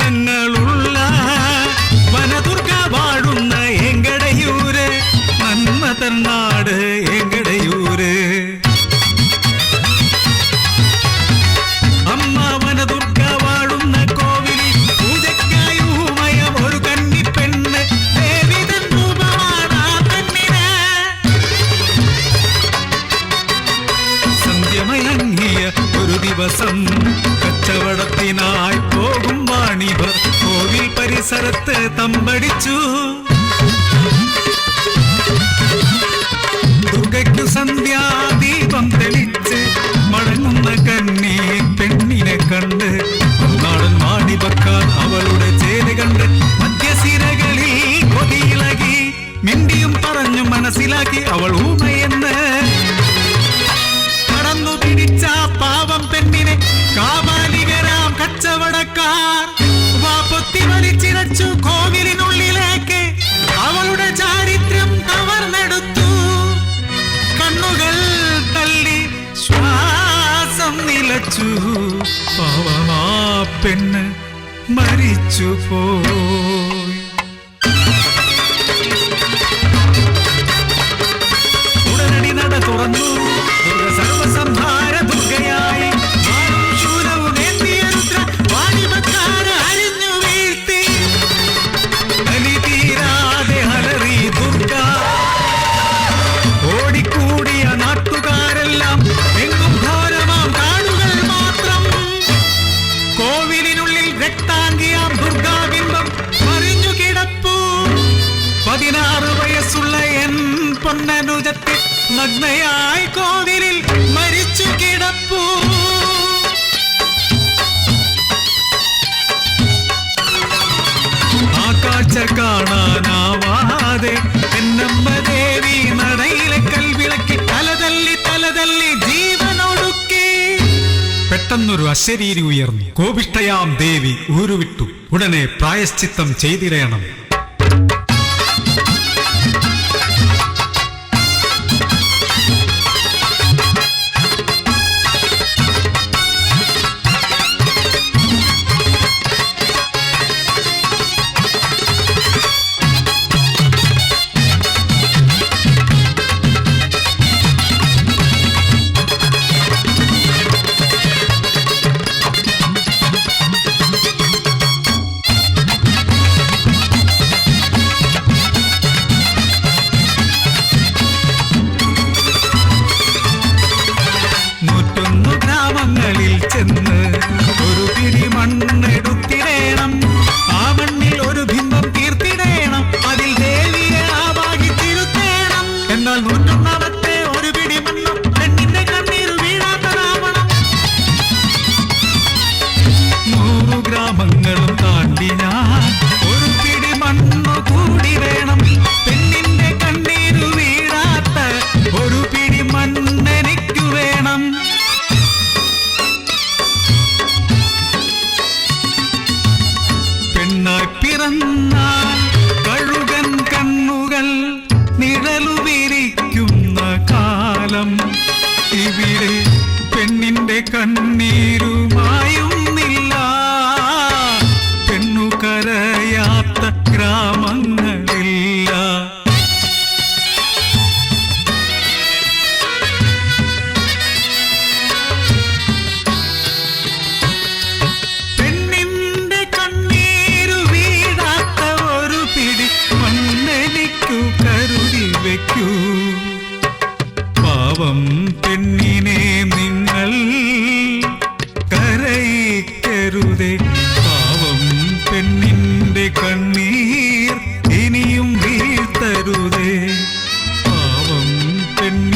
നക്ഷത്രങ്ങളുള്ള വനദുർഗ വാഴുന്ന എങ്കടയൂര്, നന്മ തന്നാട് എങ്കടയൂര്. അമ്മ വനദുർഗ വാഴുന്ന കോവിലിൽ പൂജയ്ക്കായി ഊമയം ഒരു കന്നിപ്പെണ്ണ്, ദേവിതൻ രൂപമാണ് ആ പെണ്ണിന്. സന്ധ്യമയങ്ങിയ ഒരു ദിവസം കച്ചവടത്തിനായി പോകും വാണിഭർ കോവിൽ പരിസരത്ത് തമ്പടിച്ചു. ദുർഗയ്ക്കു സന്ധ്യാദീപം തെളിച്ച് മടങ്ങുന്ന കന്നി പെണ്ണിനെ കണ്ട് നാടൻ വാണിഭക്കാർ അവളുടെ ചേല് കണ്ട് മധ്യസിരകളിൽ കൊതിയിളകി മിണ്ടിയും പറഞ്ഞു മനസ്സിലാക്കി അവൾ ഊമയെന്ന്. കടന്നു പിടിച്ച പാവം പെണ്ണിനെ കാപാലികരാം കച്ചവടക്കാർ വാപ്പൊത്തി വലിച്ചിരച്ചു കോവിലിനുള്ളിലേക്ക്. അവളുടെ ചാരിത്രം കവർന്നെടുത്തു. കണ്ണുകൾ തള്ളി ശ്വാസം നിലച്ചു. പാവമാ പെണ്ണ് മരിച്ചു പോയി. ഉടനടി നട തുറന്നു. ദുർഗ സർവസംഹാര ദുർഗയായി ശൂലവും ഏന്തിയ രുദ്ര വാണിഭക്കാര് അരിഞ്ഞു വീഴ്ത്തി. ബലി തീരാതെ അലറി ദുർഗ. ഓടിക്കൂടിയ നാട്ടുകാരെല്ലാം എങ്ങും ഘോരമാം കാടുകൾ മാത്രം. കോവിലിനുള്ളിൽ രക്താംഗിയാം ദുർഗാബിംബം മറിഞ്ഞു കിടപ്പു. 16 വയസ്സുള്ള എൻ പൊന്നനുജത്തെ നഗ്നയായി കോവിലിൽ മരിച്ചു കിടപ്പു. ആ കാഴ്ച കാണാനാവാതെ എന്നമ്മ ദേവി നടയിലെ കൽവിളക്കി തലതല്ലി ജീവനൊടുക്കി. പെട്ടെന്നൊരു അശരീരി ഉയർന്നു. കോപിഷ്ഠയാം ദേവി ഊരുവിട്ടു. ഉടനെ പ്രായശ്ചിത്തം ചെയ്തിടയണം. ചെന്ന് ഒരു പിടി മണ്ണെടുത്തിടേണം. ആ മണ്ണിൽ ഒരു ബിംബം തീർത്തിടേണം. അതിൽ ദേവിയെ ആവാഹിച്ചിരുത്തേണം. എന്നാൽ 101-ാമത്തെ ഒരു പിടി മണ്ണും പെണ്ണിന്റെ കണ്ണീർ വീഴാത്തതാവണം. 100 ഗ്രാമങ്ങളും താണ്ടി ഞാൻ ഒരു പിടി മണ്ണു കൂടി വേണം. പെണ്ണിന്റെ കണ്ണീർ വീഴാത്ത ഒരു പിടി മണ്ണെനിക്കു വേണം. പിറന്നാൽ കഴുകൻ കണ്ണുകൾ നിഴലു വിരിക്കുന്ന കാലം. ഇവിടെ പെണ്ണിന്റെ കണ്ണീരുമായുന്നില്ല. പെണ്ണു കരയാത്ത ഗ്രാമങ്ങളില്ല. പാവം പെണ്ണിനെ നിങ്ങൾ കരയിക്കരുതേ. പാവം പെണ്ണിന്റെ കണ്ണീർ ഇനിയും വീഴ്ത്തരുതേ. പാവം പെണ്ണിൻ